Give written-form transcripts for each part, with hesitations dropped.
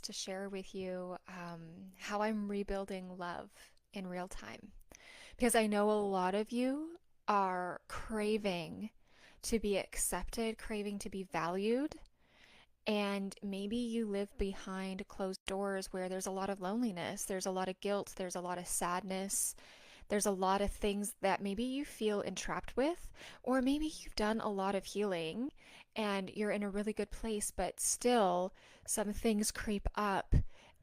to share with you how I'm rebuilding love in real time. Because I know a lot of you are craving to be accepted, craving to be valued, and maybe you live behind closed doors where there's a lot of loneliness, there's a lot of guilt, there's a lot of sadness, there's a lot of things that maybe you feel entrapped with, or maybe you've done a lot of healing and you're in a really good place, but still some things creep up,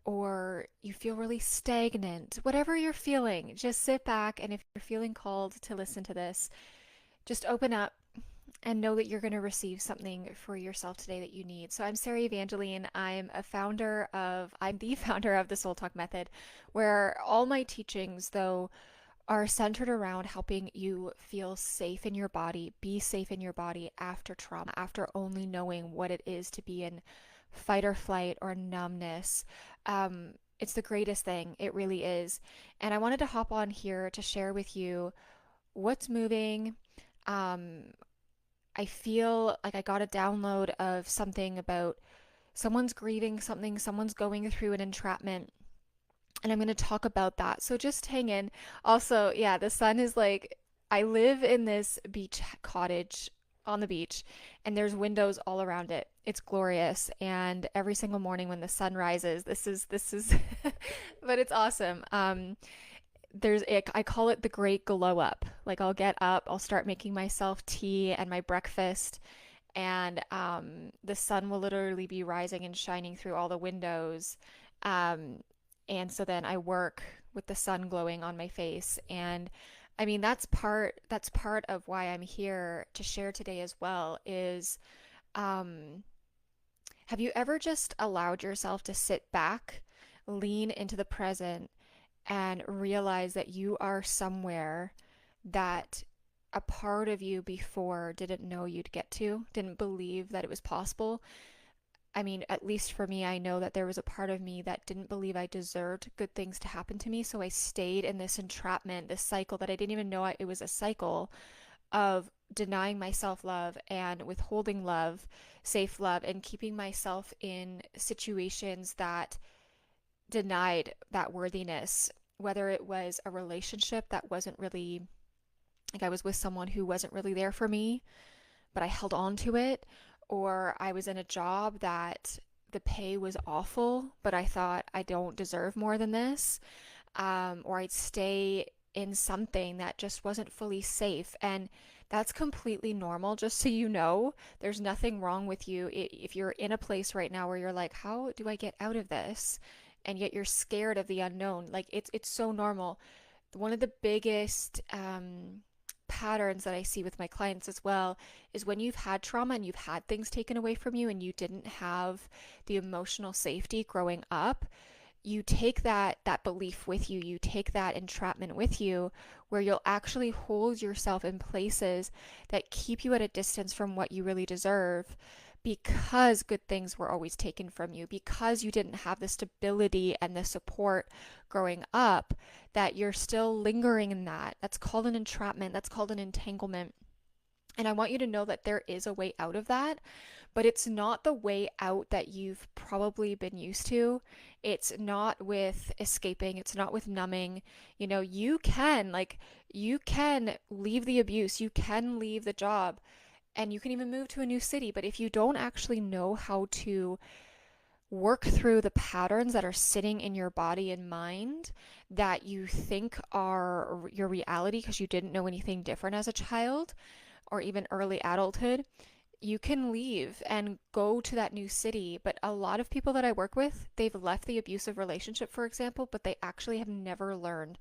or you feel really stagnant. Whatever you're feeling, just sit back, and if you're feeling called to listen to this, just open up and know that you're going to receive something for yourself today that you need. So I'm Sarah Evangeline. I'm the founder of the Soul Talk Method, where all my teachings, though, are centered around helping you feel safe in your body, be safe in your body after trauma, after only knowing what it is to be in fight or flight or numbness. It's the greatest thing. It really is. And I wanted to hop on here to share with you what's moving. Um, I feel like I got a download of something about someone's grieving something, someone's going through an entrapment, and I'm going to talk about that. So just hang in. Also, yeah, the sun is like, I live in this beach cottage on the beach, and there's windows all around it. It's glorious. And every single morning when the sun rises, this is but it's awesome. I call it the great glow up. Like I'll get up, I'll start making myself tea and my breakfast, and the sun will literally be rising and shining through all the windows. Um, and so then I work with the sun glowing on my face. And I mean, that's part of why I'm here to share today as well is um, have you ever just allowed yourself to sit back, lean into the present, and realize that you are somewhere that a part of you before didn't know you'd get to, didn't believe that it was possible? I mean, at least for me, I know that there was a part of me that didn't believe I deserved good things to happen to me. So I stayed in this entrapment, this cycle that I didn't even know it was a cycle of denying myself love and withholding love, safe love, and keeping myself in situations that denied that worthiness. Whether it was a relationship that wasn't really, like I was with someone who wasn't really there for me, but I held on to it, or I was in a job that the pay was awful, but I thought I don't deserve more than this, or I'd stay in something that just wasn't fully safe. And that's completely normal, just so you know. There's nothing wrong with you if you're in a place right now where you're like, how do I get out of this? And yet you're scared of the unknown. Like it's so normal. One of the biggest patterns that I see with my clients as well is when you've had trauma and you've had things taken away from you and you didn't have the emotional safety growing up, you take that belief with you, you take that entrapment with you, where you'll actually hold yourself in places that keep you at a distance from what you really deserve, because good things were always taken from you, because you didn't have the stability and the support growing up, that you're still lingering in that. That's called an entrapment, that's called an entanglement. And I want you to know that there is a way out of that, but it's not the way out that you've probably been used to. It's not with escaping, it's not with numbing. You can leave the abuse, you can leave the job, and you can even move to a new city. But if you don't actually know how to work through the patterns that are sitting in your body and mind that you think are your reality because you didn't know anything different as a child, or even early adulthood, you can leave and go to that new city. But a lot of people that I work with, they've left the abusive relationship, for example, but they actually have never learned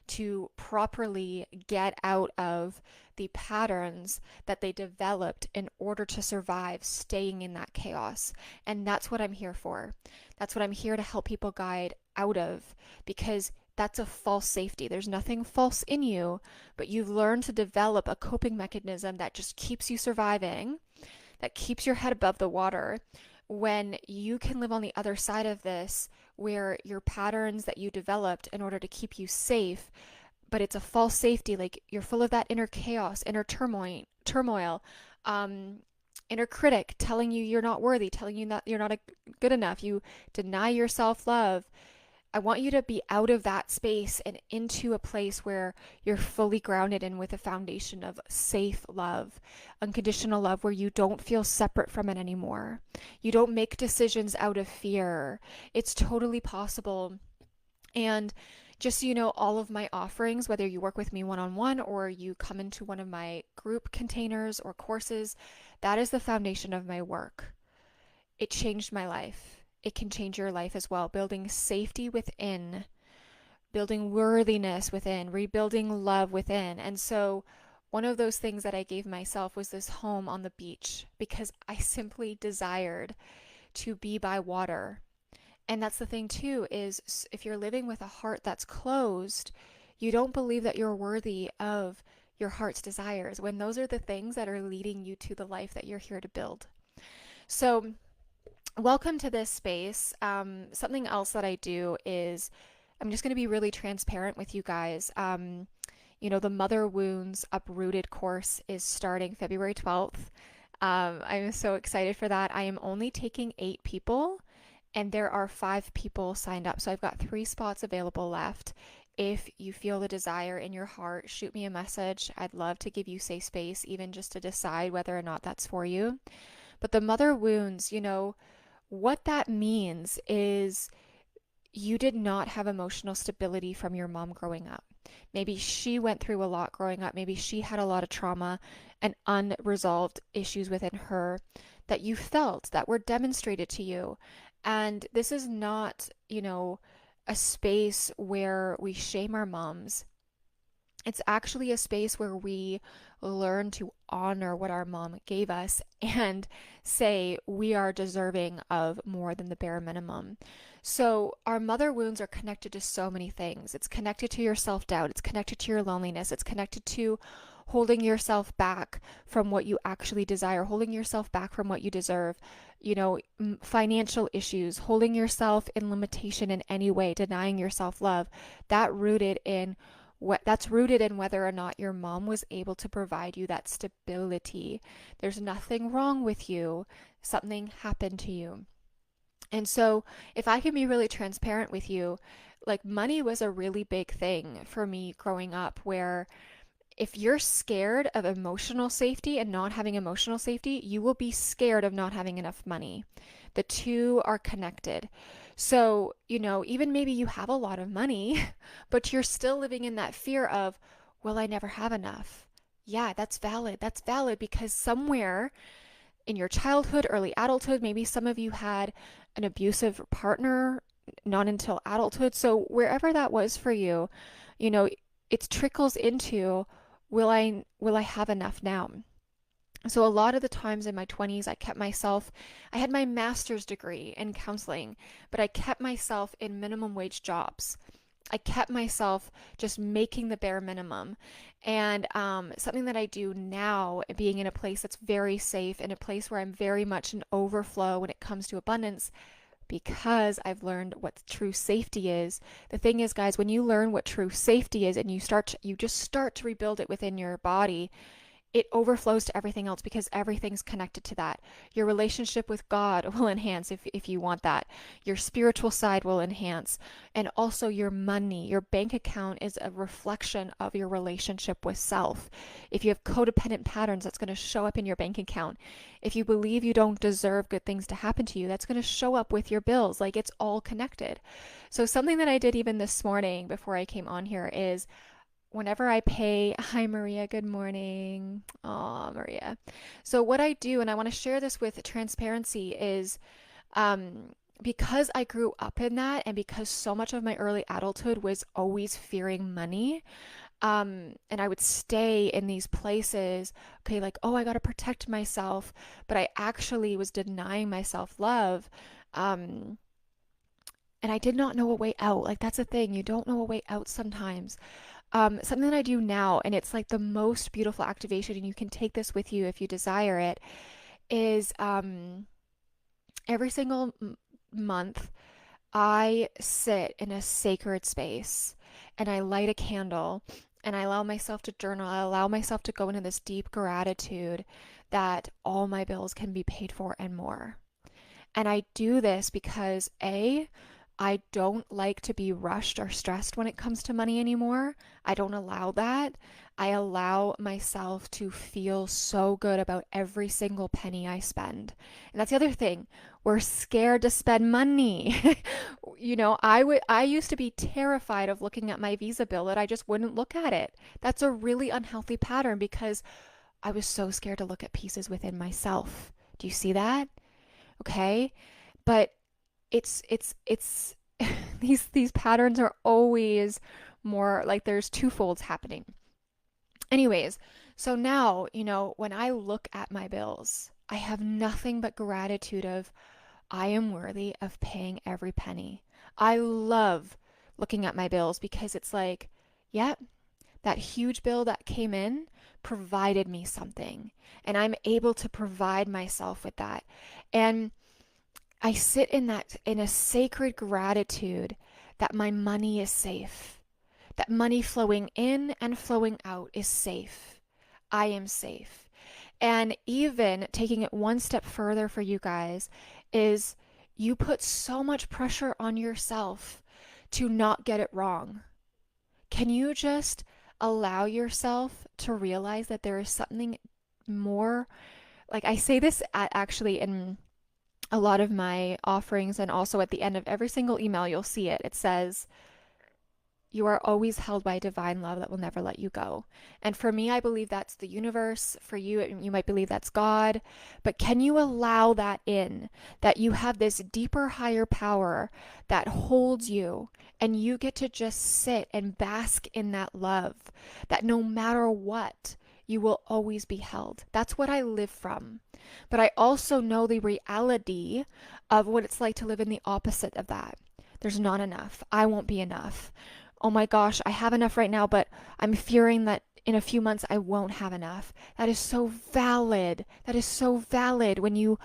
to properly get out of the patterns that they developed in order to survive staying in that chaos. And that's what I'm here for. That's what I'm here to help people guide out of, because that's a false safety. There's nothing false in you, but you've learned to develop a coping mechanism that just keeps you surviving, that keeps your head above the water, when you can live on the other side of this, where your patterns that you developed in order to keep you safe, but it's a false safety. Like you're full of that inner chaos, inner turmoil, inner critic telling you you're not worthy, telling you that you're not good enough, you deny your self love. I want you to be out of that space and into a place where you're fully grounded and with a foundation of safe love, unconditional love, where you don't feel separate from it anymore. You don't make decisions out of fear. It's totally possible. And just so you know, all of my offerings, whether you work with me one on one or you come into one of my group containers or courses, that is the foundation of my work. It changed my life. It can change your life as well. Building safety within, building worthiness within, rebuilding love within. And so, one of those things that I gave myself was this home on the beach because I simply desired to be by water. And that's the thing too, is if you're living with a heart that's closed, you don't believe that you're worthy of your heart's desires when those are the things that are leading you to the life that you're here to build. So, welcome to this space. Something else that I do is I'm just going to be really transparent with you guys. The Mother Wounds Uprooted course is starting February 12th. I'm so excited for that. I am only taking 8 people, and there are 5 people signed up. So I've got 3 spots available left. If you feel the desire in your heart, shoot me a message. I'd love to give you safe space, even just to decide whether or not that's for you. But the mother wounds, what that means is you did not have emotional stability from your mom growing up. Maybe she went through a lot growing up. Maybe she had a lot of trauma and unresolved issues within her that you felt that were demonstrated to you. And this is not, a space where we shame our moms. It's actually a space where we learn to honor what our mom gave us and say we are deserving of more than the bare minimum. So, our mother wounds are connected to so many things. It's connected to your self doubt, it's connected to your loneliness, it's connected to holding yourself back from what you actually desire, holding yourself back from what you deserve, financial issues, holding yourself in limitation in any way, denying yourself love. That's rooted in whether or not your mom was able to provide you that stability. There's nothing wrong with you. Something happened to you. And so, if I can be really transparent with you, like money was a really big thing for me growing up, where if you're scared of emotional safety and not having emotional safety, you will be scared of not having enough money. The two are connected. So, even maybe you have a lot of money, but you're still living in that fear of, will I never have enough? Yeah, that's valid. That's valid because somewhere in your childhood, early adulthood, maybe some of you had an abusive partner, not until adulthood. So, wherever that was for you, you know, it trickles into, will I have enough now? So a lot of the times in my 20s, I had my master's degree in counseling, but I kept myself in minimum wage jobs. I kept myself just making the bare minimum. And something that I do now, being in a place that's very safe, in a place where I'm very much in overflow when it comes to abundance, because I've learned what true safety is. The thing is, guys, when you learn what true safety is and you just start to rebuild it within your body, it overflows to everything else because everything's connected to that. Your relationship with God will enhance if you want that. Your spiritual side will enhance. And also your money, your bank account is a reflection of your relationship with self. If you have codependent patterns, that's going to show up in your bank account. If you believe you don't deserve good things to happen to you, that's going to show up with your bills. Like, it's all connected. So something that I did even this morning before I came on here is, whenever I pay, hi Maria, good morning. Aw, Maria. So what I do, and I want to share this with transparency, is because I grew up in that, and because so much of my early adulthood was always fearing money, and I would stay in these places, okay, like, oh, I got to protect myself, but I actually was denying myself love. Um, and I did not know a way out. Like, that's the thing, you don't know a way out sometimes. Something that I do now, and it's like the most beautiful activation, and you can take this with you if you desire it, is every single month I sit in a sacred space and I light a candle and I allow myself to journal. I allow myself to go into this deep gratitude that all my bills can be paid for and more. And I do this because I don't like to be rushed or stressed when it comes to money anymore. I don't allow that. I allow myself to feel so good about every single penny I spend. And that's the other thing. We're scared to spend money. I used to be terrified of looking at my Visa bill that I just wouldn't look at it. That's a really unhealthy pattern because I was so scared to look at pieces within myself. Do you see that? Okay? But it's these patterns are always more like there's twofolds happening. Anyways, so now, when I look at my bills, I have nothing but gratitude of I am worthy of paying every penny. I love looking at my bills because it's like, yeah, that huge bill that came in provided me something, and I'm able to provide myself with that. And I sit in a sacred gratitude that my money is safe, that money flowing in and flowing out is safe. I am safe. And even taking it one step further for you guys is you put so much pressure on yourself to not get it wrong. Can you just allow yourself to realize that there is something more? Like I say this actually in a lot of my offerings, and also at the end of every single email, you'll see it. It says, you are always held by divine love that will never let you go. And for me, I believe that's the universe. For you, you might believe that's God. But can you allow that in? That you have this deeper, higher power that holds you, and you get to just sit and bask in that love, that no matter what, you will always be held. That's what I live from. But I also know the reality of what it's like to live in the opposite of that. There's not enough. I won't be enough. Oh my gosh, I have enough right now, but I'm fearing that in a few months I won't have enough. That is so valid. That is so valid when you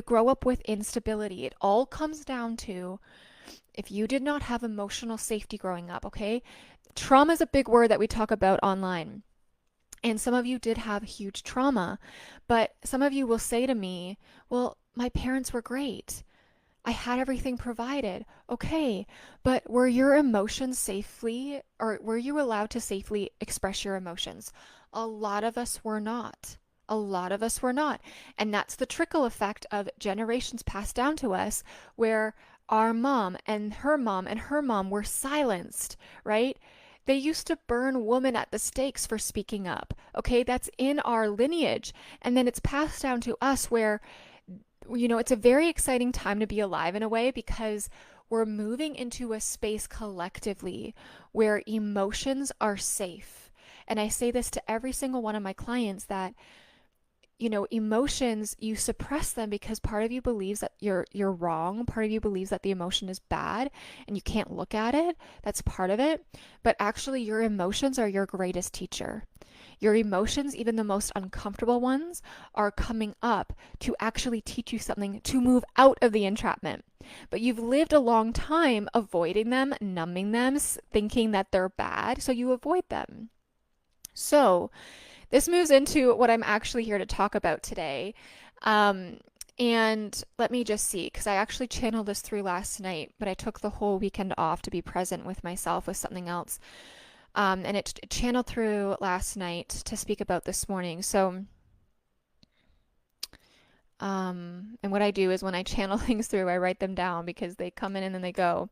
grow up with instability. It all comes down to if you did not have emotional safety growing up, okay? Trauma is a big word that we talk about online. And some of you did have huge trauma, but some of you will say to me, well, my parents were great. I had everything provided. Okay, but were your emotions safely, or were you allowed to safely express your emotions? A lot of us were not. A lot of us were not. And that's the trickle effect of generations passed down to us where our mom and her mom and her mom were silenced, right? They used to burn women at the stakes for speaking up. Okay, that's in our lineage. And then it's passed down to us where it's a very exciting time to be alive in a way because we're moving into a space collectively where emotions are safe. And I say this to every single one of my clients that emotions, you suppress them because part of you believes that you're wrong, part of you believes that the emotion is bad and you can't look at it. That's part of it. But actually your emotions are your greatest teacher. Your emotions, even the most uncomfortable ones, are coming up to actually teach you something to move out of the entrapment. But you've lived a long time avoiding them, numbing them, thinking that they're bad, so you avoid them. So this moves into what I'm actually here to talk about today. And let me just see, because I actually channeled this through last night, but I took the whole weekend off to be present with myself with something else. And it channeled through last night to speak about this morning. So, and what I do is when I channel things through, I write them down because they come in and then they go.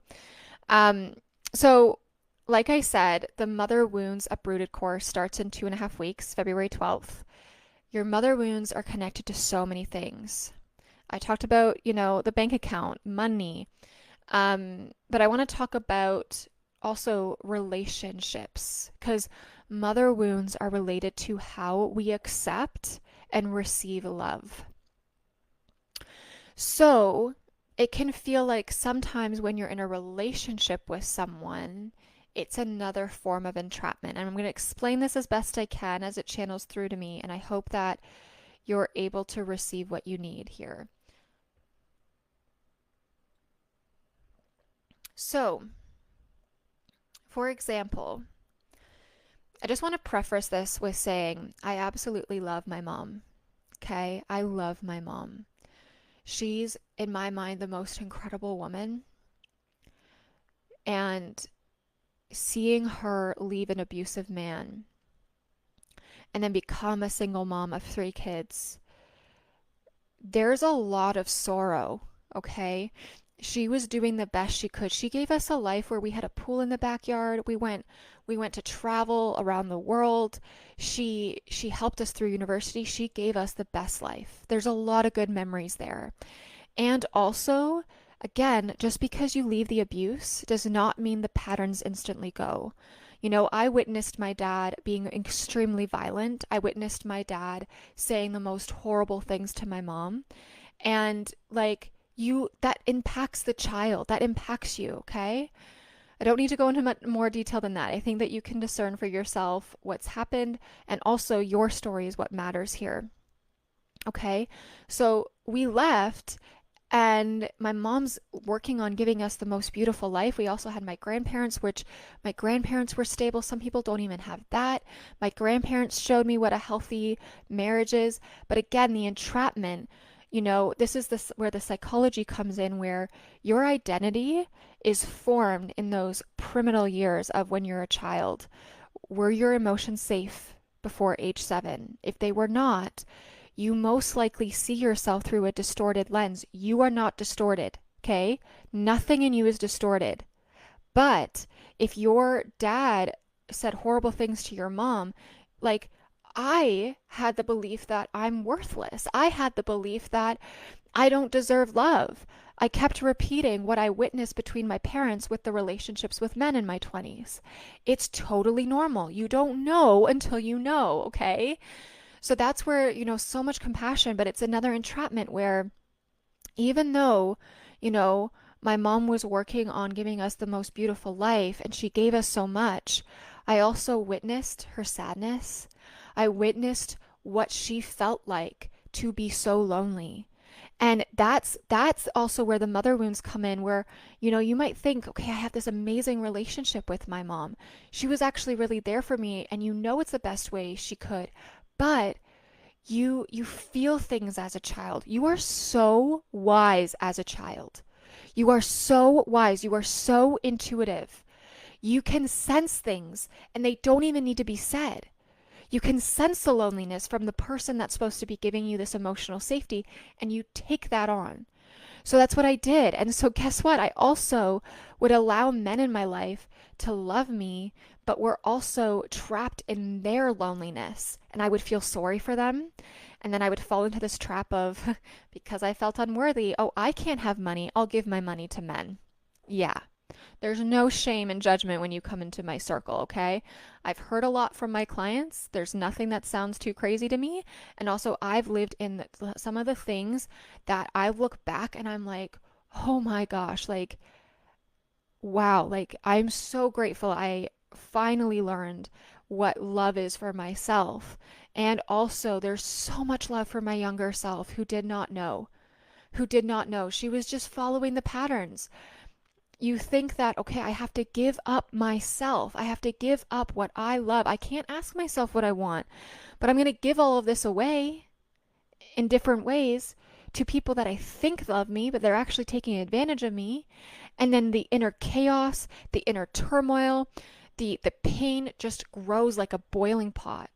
Um, so, like I said, the Mother Wounds Uprooted course starts in 2.5 weeks, February 12th. Your mother wounds are connected to so many things. I talked about, the bank account, money, but I want to talk about also relationships because mother wounds are related to how we accept and receive love. So it can feel like sometimes when you're in a relationship with someone, it's another form of entrapment. And I'm going to explain this as best I can as it channels through to me. And I hope that you're able to receive what you need here. So, for example, I just want to preface this with saying I absolutely love my mom. Okay, I love my mom. She's, in my mind, the most incredible woman. And seeing her leave an abusive man and then become a single mom of three kids, there's a lot of sorrow, okay? She was doing the best she could. She gave us a life where we had a pool in the backyard. We went to travel around the world. She helped us through university. She gave us the best life. There's a lot of good memories there. And also, again, just because you leave the abuse does not mean the patterns instantly go. You know, I witnessed my dad being extremely violent. I witnessed my dad saying the most horrible things to my mom. And like, that impacts the child, that impacts you, okay? I don't need to go into more detail than that. I think that you can discern for yourself what's happened, and also your story is what matters here. Okay, so we left, and my mom's working on giving us the most beautiful life. We also had my grandparents, which my grandparents were stable. Some people don't even have that. My grandparents showed me what a healthy marriage is. But again, the entrapment, this is where the psychology comes in, where your identity is formed in those primal years of when you're a child. Were your emotions safe before age 7? If they were not, you most likely see yourself through a distorted lens. You are not distorted, okay? Nothing in you is distorted. But if your dad said horrible things to your mom, like, I had the belief that I'm worthless. I had the belief that I don't deserve love. I kept repeating what I witnessed between my parents with the relationships with men in my 20s. It's totally normal. You don't know until you know, okay? So that's where, so much compassion, but it's another entrapment where even though, my mom was working on giving us the most beautiful life and she gave us so much, I also witnessed her sadness. I witnessed what she felt like to be so lonely. And that's also where the mother wounds come in, where, you might think, okay, I have this amazing relationship with my mom. She was actually really there for me, and it's the best way she could. But you feel things as a child. You are so wise as a child. You are so wise. You are so intuitive. You can sense things and they don't even need to be said. You can sense the loneliness from the person that's supposed to be giving you this emotional safety, and you take that on. So that's what I did. And so guess what? I also would allow men in my life to love me, but were also trapped in their loneliness. And I would feel sorry for them. And then I would fall into this trap of, because I felt unworthy, oh, I can't have money, I'll give my money to men. Yeah. There's no shame and judgment when you come into my circle, okay? I've heard a lot from my clients. There's nothing that sounds too crazy to me. And also, I've lived in some of the things that I look back and I'm like, oh my gosh, like, wow, like, I'm so grateful I finally learned what love is for myself. And also, there's so much love for my younger self who did not know. Who did not know. She was just following the patterns. You think that, okay, I have to give up myself. I have to give up what I love. I can't ask myself what I want, but I'm going to give all of this away in different ways to people that I think love me, but they're actually taking advantage of me. And then the inner chaos, the inner turmoil, the pain just grows like a boiling pot.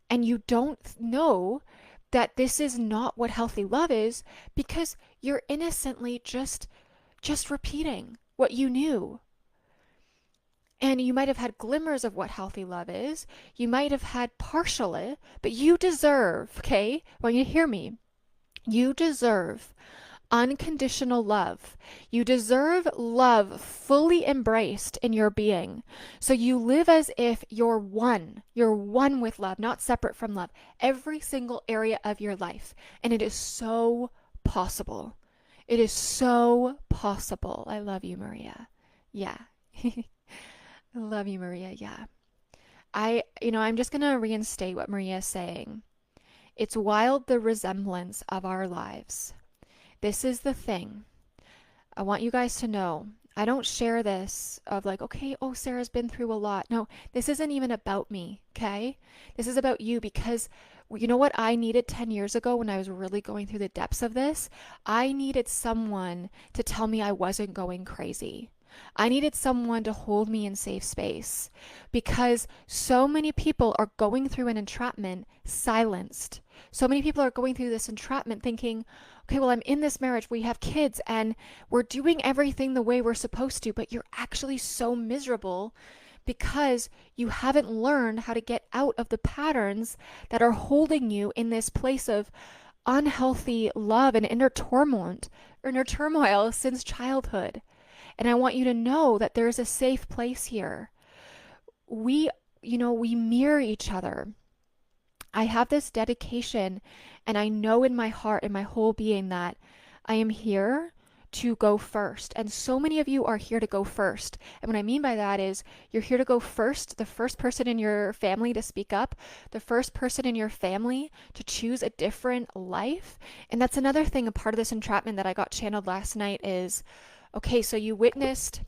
And you don't know that this is not what healthy love is, because you're innocently just repeating what you knew. And you might have had glimmers of what healthy love is. You might have had partial, but you deserve, okay? Well, you hear me. You deserve unconditional love. You deserve love fully embraced in your being. So you live as if you're one. You're one with love, not separate from love. Every single area of your life. And it is so possible. It is so possible. I love you, Maria. Yeah. I love you, Maria. Yeah. I'm just going to reinstate what Maria is saying. It's wild, the resemblance of our lives. This is the thing. I want you guys to know, I don't share this of like, okay, oh, Sarah's been through a lot. No, this isn't even about me, okay? This is about you because you know what I needed 10 years ago when I was really going through the depths of this? I needed someone to tell me I wasn't going crazy. I needed someone to hold me in safe space because so many people are going through an entrapment silenced. So many people are going through this entrapment thinking, okay, well, I'm in this marriage, we have kids, and we're doing everything the way we're supposed to, but you're actually so miserable because you haven't learned how to get out of the patterns that are holding you in this place of unhealthy love and inner turmoil since childhood. And I want you to know that there's a safe place here. We, we mirror each other. I have this dedication, and I know in my heart and my whole being that I am here to go first. And so many of you are here to go first. And what I mean by that is you're here to go first, the first person in your family to speak up, the first person in your family to choose a different life. And that's another thing, a part of this entrapment that I got channeled last night is, okay, so you witnessed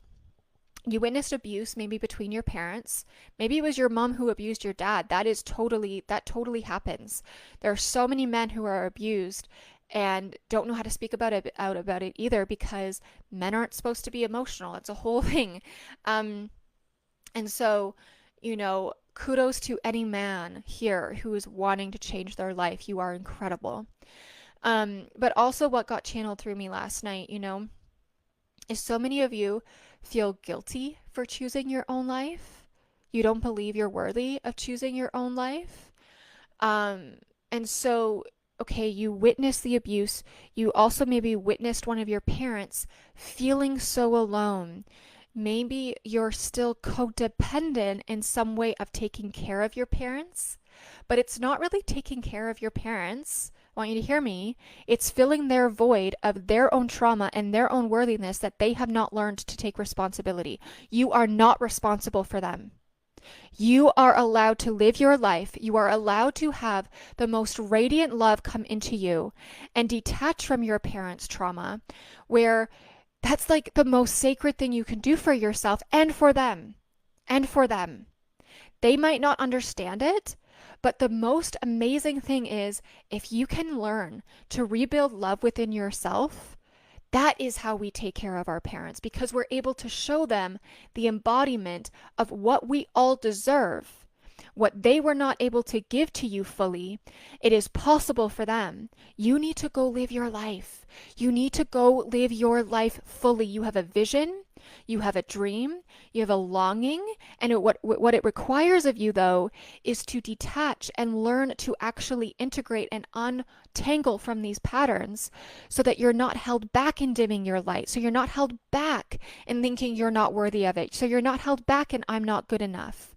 abuse maybe between your parents. Maybe it was your mom who abused your dad. That totally happens. There are so many men who are abused and don't know how to speak out about it either because men aren't supposed to be emotional. It's a whole thing. And so, kudos to any man here who is wanting to change their life. You are incredible. But also what got channeled through me last night, is so many of you feel guilty for choosing your own life. You don't believe you're worthy of choosing your own life. And so, okay, you witnessed the abuse. You also maybe witnessed one of your parents feeling so alone. Maybe you're still codependent in some way of taking care of your parents, but it's not really taking care of your parents. I want you to hear me. It's filling their void of their own trauma and their own worthiness that they have not learned to take responsibility. You are not responsible for them. You are allowed to live your life. You are allowed to have the most radiant love come into you and detach from your parents' trauma, where that's like the most sacred thing you can do for yourself and for them. And for them. They might not understand it, but the most amazing thing is if you can learn to rebuild love within yourself, that is how we take care of our parents because we're able to show them the embodiment of what we all deserve. What they were not able to give to you fully, it is possible for them. You need to go live your life. You need to go live your life fully. You have a vision, you have a dream, you have a longing, and what it requires of you, though, is to detach and learn to actually integrate and untangle from these patterns so that you're not held back in dimming your light. So you're not held back in thinking you're not worthy of it. So you're not held back in I'm not good enough.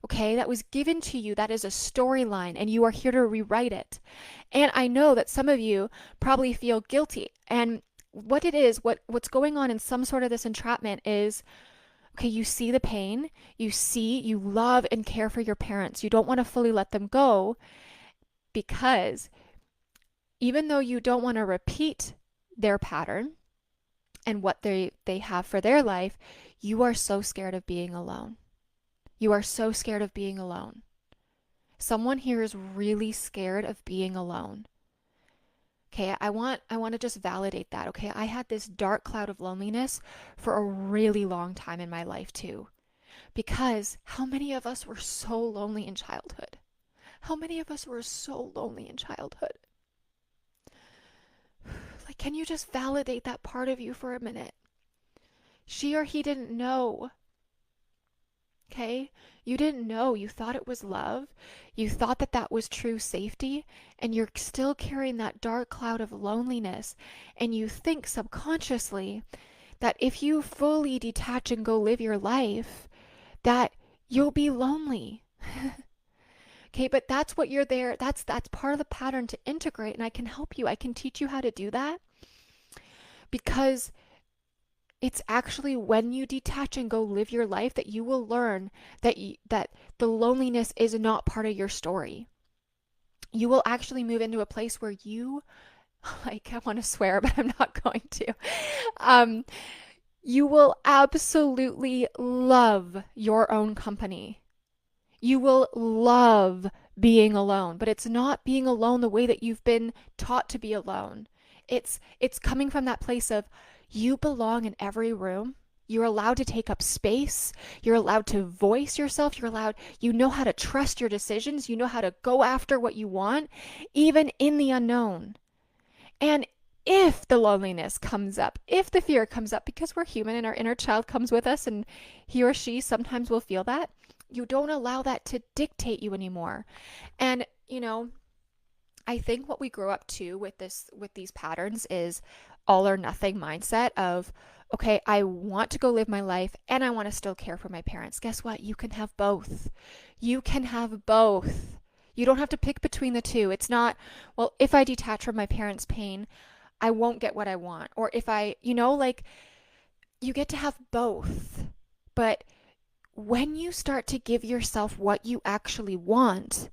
Okay, that was given to you. That is a storyline, and you are here to rewrite it. And I know that some of you probably feel guilty. And what it is, what's going on in some sort of this entrapment is, okay, you see the pain, you love and care for your parents. You don't want to fully let them go because even though you don't want to repeat their pattern and what they have for their life, you are so scared of being alone. You are so scared of being alone. Someone here is really scared of being alone. Okay, I want to just validate that. Okay, I had this dark cloud of loneliness for a really long time in my life too. Because how many of us were so lonely in childhood? How many of us were so lonely in childhood? Like, can you just validate that part of you for a minute? She or he didn't know. Okay? You didn't know. You thought it was love. You thought that that was true safety. And you're still carrying that dark cloud of loneliness. And you think subconsciously that if you fully detach and go live your life, that you'll be lonely. Okay, but that's what you're there. That's part of the pattern to integrate. And I can help you. I can teach you how to do that. Because it's actually when you detach and go live your life that you will learn that that the loneliness is not part of your story. You will actually move into a place where you, like, I want to swear, but I'm not going to. You will absolutely love your own company. You will love being alone, but it's not being alone the way that you've been taught to be alone. It's coming from that place of you belong in every room. You're allowed to take up space. You're allowed to voice yourself. You know how to trust your decisions. You know how to go after what you want, even in the unknown. And if the loneliness comes up, if the fear comes up, because we're human and our inner child comes with us and he or she sometimes will feel that, you don't allow that to dictate you anymore. And, I think what we grow up to with these patterns is all or nothing mindset of, okay, I want to go live my life and I want to still care for my parents. Guess what? You can have both. You can have both. You don't have to pick between the two. It's not, well, if I detach from my parents' pain, I won't get what I want. Or if I, like you get to have both. But when you start to give yourself what you actually want,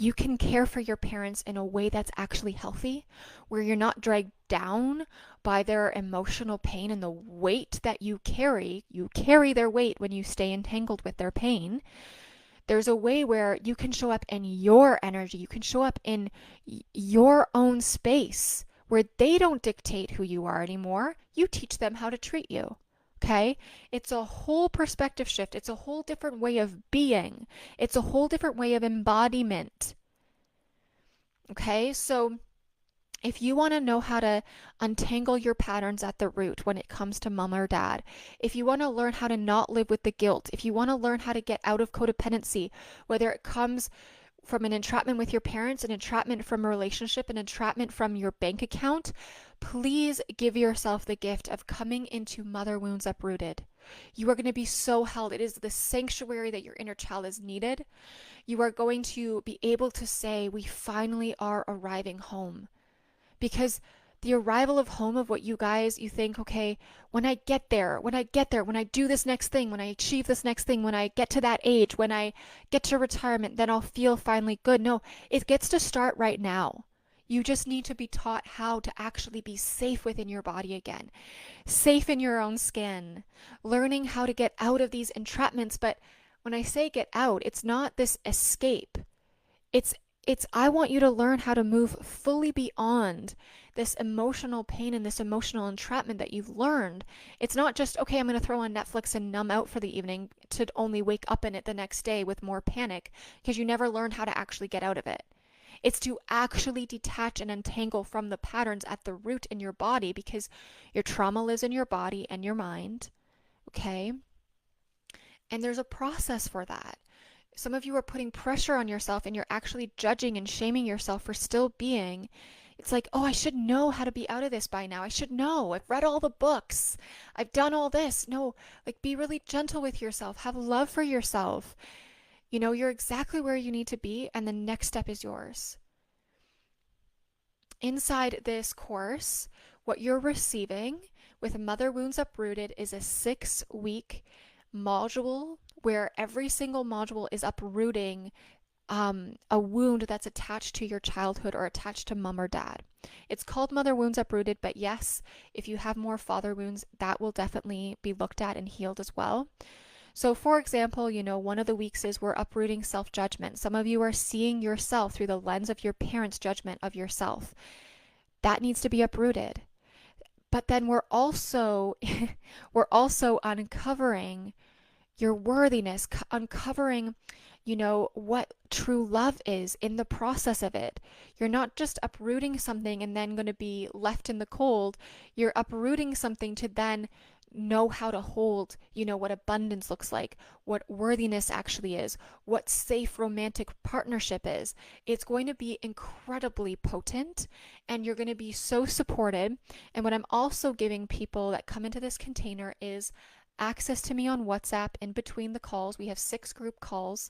you can care for your parents in a way that's actually healthy, where you're not dragged down by their emotional pain and the weight that you carry. You carry their weight when you stay entangled with their pain. There's a way where you can show up in your energy. You can show up in your own space where they don't dictate who you are anymore. You teach them how to treat you. Okay? It's a whole perspective shift. It's a whole different way of being. It's a whole different way of embodiment. Okay? So if you want to know how to untangle your patterns at the root when it comes to mom or dad, if you want to learn how to not live with the guilt, if you want to learn how to get out of codependency, whether it comes from an entrapment with your parents, an entrapment from a relationship, an entrapment from your bank account, please give yourself the gift of coming into Mother Wounds Uprooted. You are going to be so held. It is the sanctuary that your inner child is needed. You are going to be able to say, we finally are arriving home. Because the arrival of home of what you think, okay, when I get there, when I do this next thing, when I achieve this next thing, when I get to that age, when I get to retirement, then I'll feel finally good. No, it gets to start right now. You just need to be taught how to actually be safe within your body again, safe in your own skin, learning how to get out of these entrapments. But when I say get out, it's not this escape. It's it's I want you to learn how to move fully beyond this emotional pain and this emotional entrapment that you've learned. It's not just, okay, I'm going to throw on Netflix and numb out for the evening to only wake up in it the next day with more panic because you never learned how to actually get out of it. It's to actually detach and untangle from the patterns at the root in your body because your trauma lives in your body and your mind, okay? And there's a process for that. Some of you are putting pressure on yourself and you're actually judging and shaming yourself for still being. It's like, oh, I should know how to be out of this by now. I should know. I've read all the books. I've done all this. No, like be really gentle with yourself. Have love for yourself. You're exactly where you need to be, and the next step is yours. Inside this course, what you're receiving with Mother Wounds Uprooted is a 6-week module where every single module is uprooting a wound that's attached to your childhood or attached to mom or dad. It's called Mother Wounds Uprooted, but yes, if you have more father wounds, that will definitely be looked at and healed as well. So, for example, one of the weeks is we're uprooting self-judgment. Some of you are seeing yourself through the lens of your parents' judgment of yourself. That needs to be uprooted. But then we're also we're also uncovering your worthiness, uncovering, what true love is in the process of it. You're not just uprooting something and then going to be left in the cold. You're uprooting something to then know how to hold, what abundance looks like, what worthiness actually is, what safe romantic partnership is. It's going to be incredibly potent and you're going to be so supported. And what I'm also giving people that come into this container is access to me on WhatsApp in between the calls. We have 6 group calls,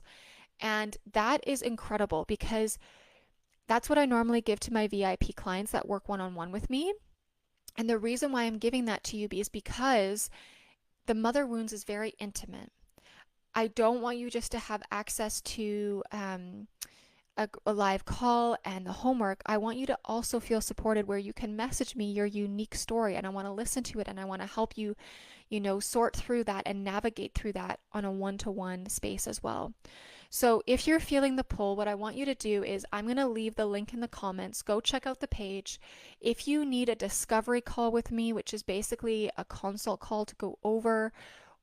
and that is incredible because that's what I normally give to my VIP clients that work one-on-one with me. And the reason why I'm giving that to you is because the mother wounds is very intimate. I don't want you just to have access to a live call and the homework, I want you to also feel supported where you can message me your unique story and I want to listen to it and I want to help you, sort through that and navigate through that on a one-to-one space as well. So if you're feeling the pull, what I want you to do is I'm going to leave the link in the comments. Go check out the page. If you need a discovery call with me, which is basically a consult call to go over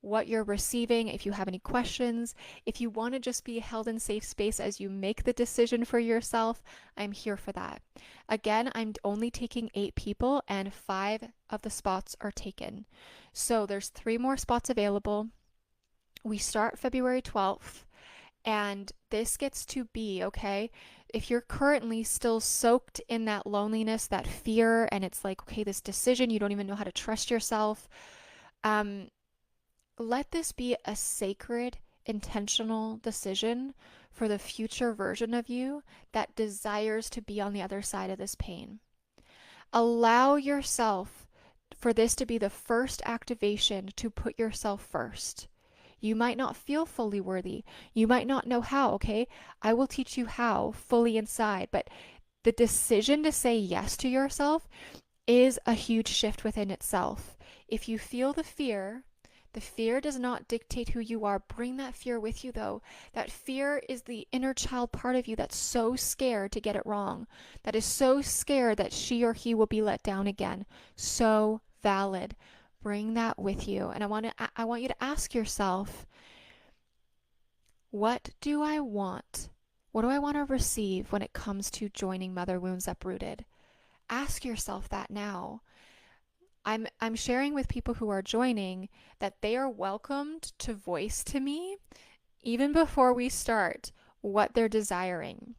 what you're receiving, if you have any questions, if you want to just be held in safe space as you make the decision for yourself, I'm here for that. Again, I'm only taking 8 people and 5 of the spots are taken. So there's 3 more spots available. We start February 12th. And this gets to be, okay, if you're currently still soaked in that loneliness, that fear, and it's like, okay, this decision, you don't even know how to trust yourself, let this be a sacred, intentional decision for the future version of you that desires to be on the other side of this pain. Allow yourself for this to be the first activation to put yourself first. You might not feel fully worthy. You might not know how, okay? I will teach you how fully inside. But the decision to say yes to yourself is a huge shift within itself. If you feel the fear does not dictate who you are. Bring that fear with you, though. That fear is the inner child part of you that's so scared to get it wrong, that is so scared that she or he will be let down again. So valid. Bring that with you. And I want you to ask yourself, what do I want? What do I want to receive when it comes to joining Mother Wounds Uprooted? Ask yourself that now. I'm sharing with people who are joining that they are welcomed to voice to me even before we start what they're desiring.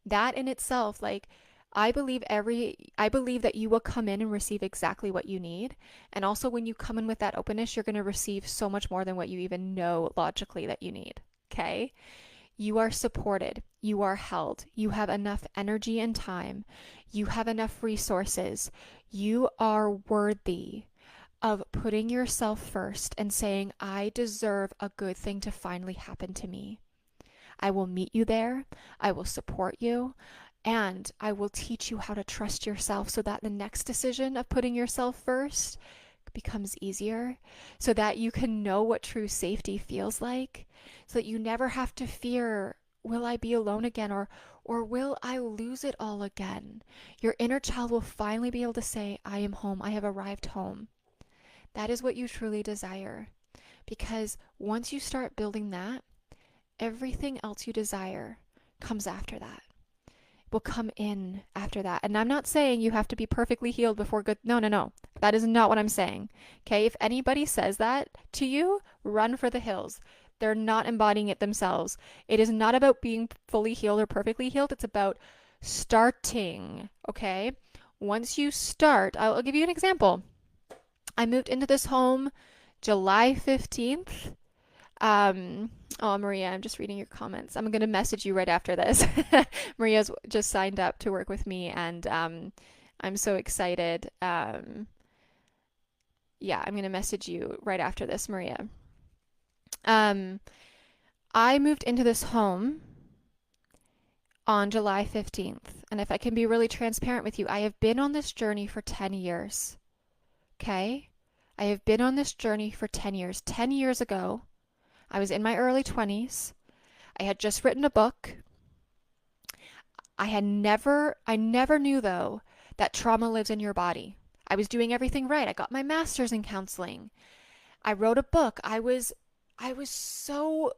That in itself, like, I believe that you will come in and receive exactly what you need. And also when you come in with that openness, you're going to receive so much more than what you even know logically that you need. Okay? You are supported. You are held. You have enough energy and time. You have enough resources. You are worthy of putting yourself first and saying, I deserve a good thing to finally happen to me. I will meet you there. I will support you. And I will teach you how to trust yourself so that the next decision of putting yourself first becomes easier, so that you can know what true safety feels like, so that you never have to fear, will I be alone again, or will I lose it all again? Your inner child will finally be able to say, I am home. I have arrived home. That is what you truly desire. Because once you start building that, everything else you desire comes after that. Will come in after that. And I'm not saying you have to be perfectly healed before good. No. That is not what I'm saying. Okay? If anybody says that to you, run for the hills. They're not embodying it themselves. It is not about being fully healed or perfectly healed. It's about starting. Okay? Once you start, I'll give you an example. I moved into this home July 15th. Oh, Maria, I'm just reading your comments. I'm going to message you right after this. Maria's just signed up to work with me, and I'm so excited. Yeah, I'm going to message you right after this, Maria. I moved into this home on July 15th, and if I can be really transparent with you, I have been on this journey for 10 years. Okay? I have been on this journey for 10 years. 10 years ago, I was in my early 20s. I had just written a book. I never knew, though, that trauma lives in your body. I was doing everything right. I got my master's in counseling. I wrote a book. I looked so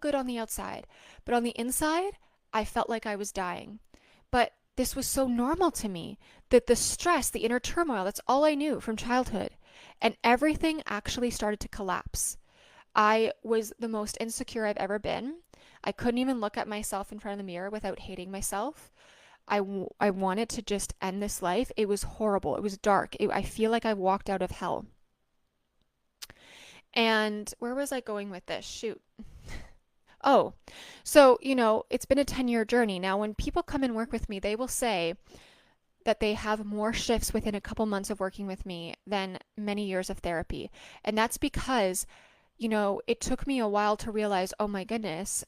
good on the outside, but on the inside, I felt like I was dying. But this was so normal to me, that the stress, the inner turmoil, that's all I knew from childhood. And everything actually started to collapse. I was the most insecure I've ever been. I couldn't even look at myself in front of the mirror without hating myself. I wanted to just end this life. It was horrible. It was dark. I feel like I walked out of hell. And where was I going with this? Shoot. Oh, so, it's been a 10-year journey. Now, when people come and work with me, they will say that they have more shifts within a couple months of working with me than many years of therapy. And that's because it took me a while to realize, oh my goodness,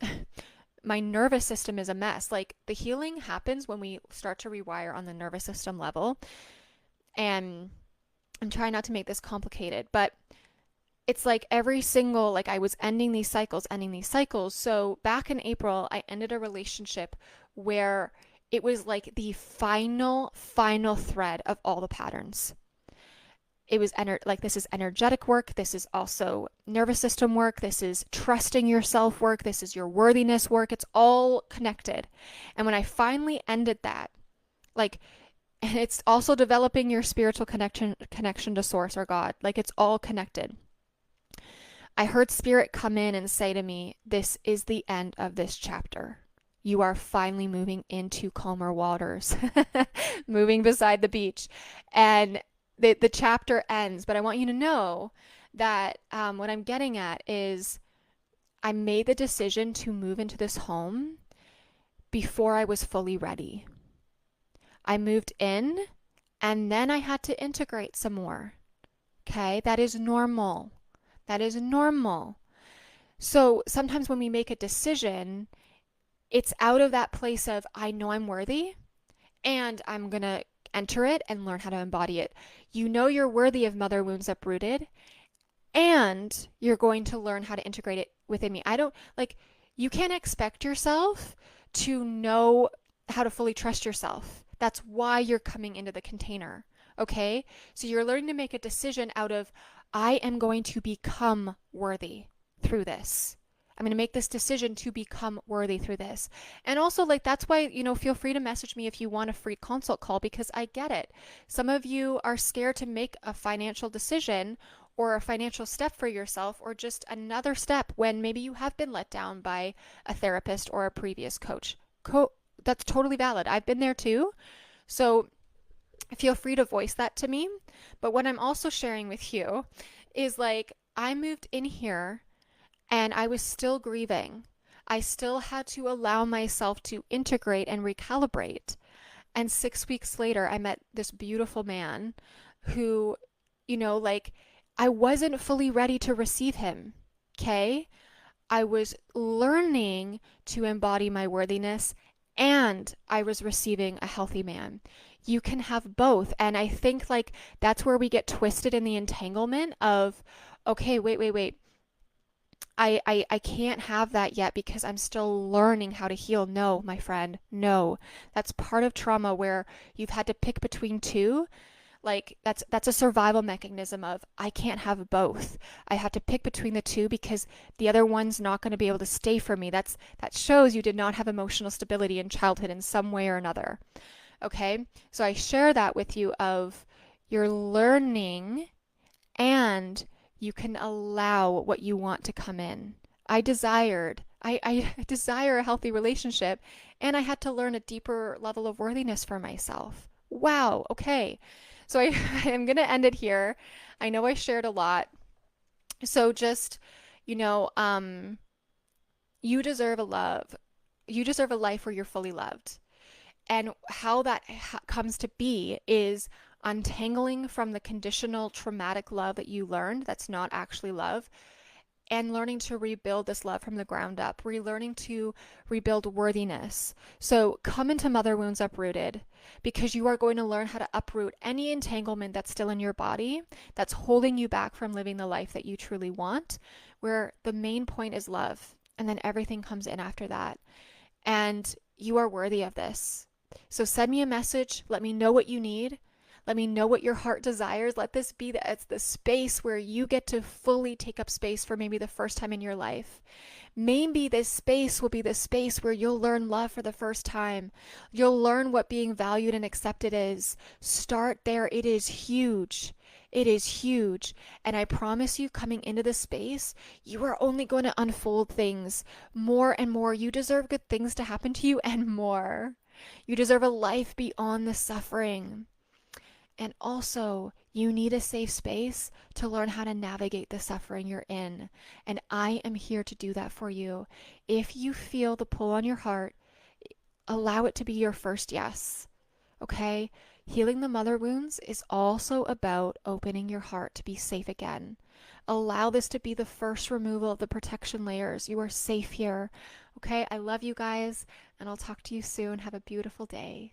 my nervous system is a mess. Like the healing happens when we start to rewire on the nervous system level. And I'm trying not to make this complicated, but it's like every single, like I was ending these cycles, ending these cycles. So back in April, I ended a relationship where it was like the final thread of all the patterns. It was like this is energetic work. This is also nervous system work. This is trusting yourself work. This is your worthiness work. It's all connected. And when I finally ended that, like, and it's also developing your spiritual connection to source or God. Like it's all connected. I heard spirit come in and say to me, this is the end of this chapter. You are finally moving into calmer waters, moving beside the beach. And the chapter ends. But I want you to know that what I'm getting at is I made the decision to move into this home before I was fully ready. I moved in and then I had to integrate some more. Okay, that is normal. That is normal. So sometimes when we make a decision, it's out of that place of, I know I'm worthy and I'm going to enter it and learn how to embody it. You know you're worthy of Mother Wounds Uprooted and you're going to learn how to integrate it within me. I don't like, you can't expect yourself to know how to fully trust yourself. That's why you're coming into the container. Okay? So you're learning to make a decision out of, I am going to become worthy through this. I'm going to make this decision to become worthy through this. And also, like, that's why, feel free to message me if you want a free consult call because I get it. Some of you are scared to make a financial decision or a financial step for yourself or just another step when maybe you have been let down by a therapist or a previous coach. That's totally valid. I've been there too. So feel free to voice that to me. But what I'm also sharing with you is like, I moved in here and I was still grieving. I still had to allow myself to integrate and recalibrate. And 6 weeks later, I met this beautiful man who, like, I wasn't fully ready to receive him. Okay? I was learning to embody my worthiness and I was receiving a healthy man. You can have both. And I think like that's where we get twisted in the entanglement of, okay, wait. I can't have that yet because I'm still learning how to heal. No, my friend, no. That's part of trauma where you've had to pick between two. Like that's a survival mechanism of I can't have both. I have to pick between the two because the other one's not going to be able to stay for me. That shows you did not have emotional stability in childhood in some way or another. Okay? So I share that with you of you're learning and you can allow what you want to come in. I desire a healthy relationship and I had to learn a deeper level of worthiness for myself. Wow, okay. So I am going to end it here. I know I shared a lot. So just, you deserve a love. You deserve a life where you're fully loved. And how that comes to be is untangling from the conditional traumatic love that you learned that's not actually love and learning to rebuild this love from the ground up, relearning to rebuild worthiness. So come into Mother Wounds Uprooted because you are going to learn how to uproot any entanglement that's still in your body that's holding you back from living the life that you truly want, where the main point is love and then everything comes in after that. And you are worthy of this. So send me a message. Let me know what you need. Let me know what your heart desires. Let this be the space where you get to fully take up space for maybe the first time in your life. Maybe this space will be the space where you'll learn love for the first time. You'll learn what being valued and accepted is. Start there. It is huge. It is huge. And I promise you, coming into this space, you are only going to unfold things more and more. You deserve good things to happen to you and more. You deserve a life beyond the suffering. And also, you need a safe space to learn how to navigate the suffering you're in. And I am here to do that for you. If you feel the pull on your heart, allow it to be your first yes. Okay? Healing the mother wounds is also about opening your heart to be safe again. Allow this to be the first removal of the protection layers. You are safe here. Okay, I love you guys, and I'll talk to you soon. Have a beautiful day.